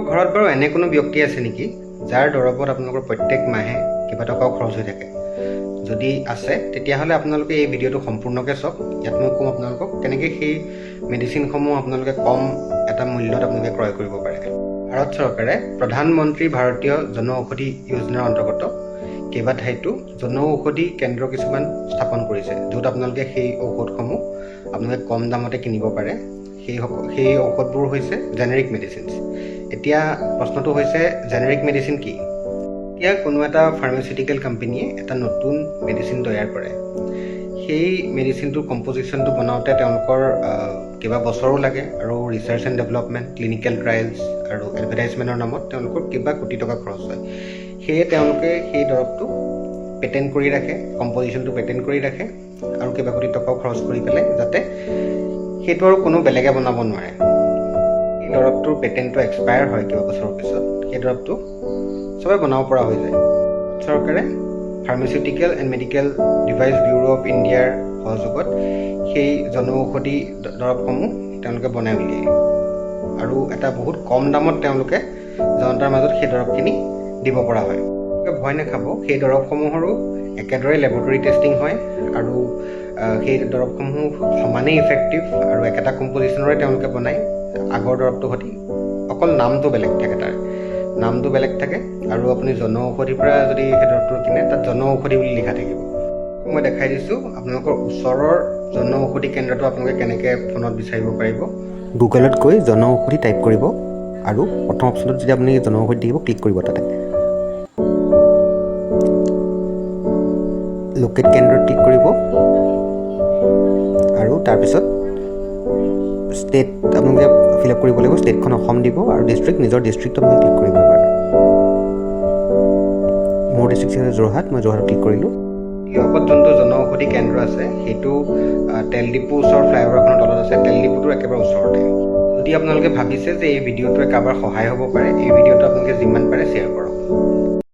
ঘৰত বাৰু এনে কোনো ব্যক্তি আছে নেকি যাৰ দৰৱত আপোনালোকৰ প্ৰত্যেক মাহে কিবা টকাও খৰচ হৈ থাকে? যদি আছে তেতিয়াহ'লে আপোনালোকে এই ভিডিঅ'টো সম্পূৰ্ণকৈ চাওক। ইয়াত মই ক'ম আপোনালোকক কেনেকৈ সেই মেডিচিনসমূহ আপোনালোকে কম এটা মূল্যত আপোনালোকে ক্ৰয় কৰিব পাৰে। ভাৰত চৰকাৰে প্ৰধানমন্ত্ৰী ভাৰতীয় জন ঔষধি যোজনাৰ অন্তৰ্গত কেইবাঠাইতো জন ঔষধি কেন্দ্ৰ কিছুমান স্থাপন কৰিছে, য'ত আপোনালোকে সেই ঔষধসমূহ আপোনালোকে কম দামতে কিনিব পাৰে। সেই ঔষধবোৰ হৈছে জেনেৰিক মেডিচিনছ। এতিয়া প্ৰশ্নটো হৈছে জেনেৰিক মেডিচিন কি? এতিয়া কোনো এটা ফাৰ্মাচিউটিকেল কোম্পানীয়ে এটা নতুন মেডিচিন তৈয়াৰ কৰে। সেই মেডিচিনটোৰ কম্পজিশ্যনটো বনাওঁতে তেওঁলোকৰ কিবা বছৰো লাগে, আৰু research and development, clinical trials আৰু এডভাৰটাইজমেণ্টৰ নামত তেওঁলোকৰ কিবা কোটি টকা খৰচ হয়। সেয়ে তেওঁলোকে সেই দৰৱটো পেটেণ্ট কৰি ৰাখে, কম্পজিশ্যনটো পেটেণ্ট কৰি ৰাখে, আৰু কিবা কোটি টকাও খৰচ কৰি পেলাই, যাতে সেইটো আৰু কোনো বেলেগে বনাব নোৱাৰে। সেই দৰৱটোৰ পেটেণ্টটো এক্সপায়াৰ হয় কিবা বছৰৰ পিছত, সেই দৰৱটো চবে বনাব পৰা হৈ যায়। চৰকাৰে pharmaceutical and medical device bureau of ইণ্ডিয়াৰ সহযোগত সেই জন ঔষধি দৰৱসমূহ তেওঁলোকে বনাই উলিয়ায়, আৰু এটা বহুত কম দামত তেওঁলোকে জনতাৰ মাজত সেই দৰৱখিনি দিব পৰা হয়। ভয় নাখাব, সেই দৰৱসমূহৰো একেদৰে লেবৰেটৰী টেষ্টিং হয়, আৰু সেই দৰৱসমূহ সমানেই ইফেক্টিভ আৰু একেটা কম্পজিশ্যনৰে তেওঁলোকে বনায় আগৰ দৰৱটোৰ সৈতে। অকল নামটো বেলেগ থাকে, তাৰ নামটো বেলেগ থাকে, আৰু আপুনি জন ঔষধিৰ পৰা যদি সেই দৰৱটো কিনে তাত জন ঔষধি বুলি লিখা থাকিব। মই দেখাই দিছোঁ আপোনালোকৰ ওচৰৰ জন ঔষধি কেন্দ্ৰটো আপোনালোকে কেনেকৈ ফোনত বিচাৰিব পাৰিব। গুগলত গৈ জন ঔষধি টাইপ কৰিব, আৰু প্ৰথম অপশ্যনটোত যেতিয়া আপুনি জন ঔষধি দেখিব ক্লিক কৰিব তাতে। লোকেট কেন্দ্ৰত ক্লিক কৰিব, আৰু তাৰপিছত ষ্টেট আপোনালোকে ফিল আপ কৰিব লাগিব। ষ্টেটখন অসম দিব, আৰু ডিষ্ট্ৰিক্ট নিজৰ ডিষ্ট্ৰিক্টত আপুনি ক্লিক কৰিব পাৰে। মোৰ ডিষ্ট্ৰিক্ট হৈছে যোৰহাট, মই যোৰহাটত ক্লিক কৰিলোঁ। ইয়াৰ যোনটো জন ঔষধি কেন্দ্ৰ আছে সেইটো তেল ডিপু ওচৰৰ ফ্লাইঅভাৰখনৰ তলত আছে, তেল ডিপুটোৰ একেবাৰে ওচৰতে। যদি আপোনালোকে ভাবিছে যে এই ভিডিঅ'টোৱে কাৰোবাৰ সহায় হ'ব পাৰে, এই ভিডিঅ'টো আপোনালোকে যিমান পাৰে শ্বেয়াৰ কৰক।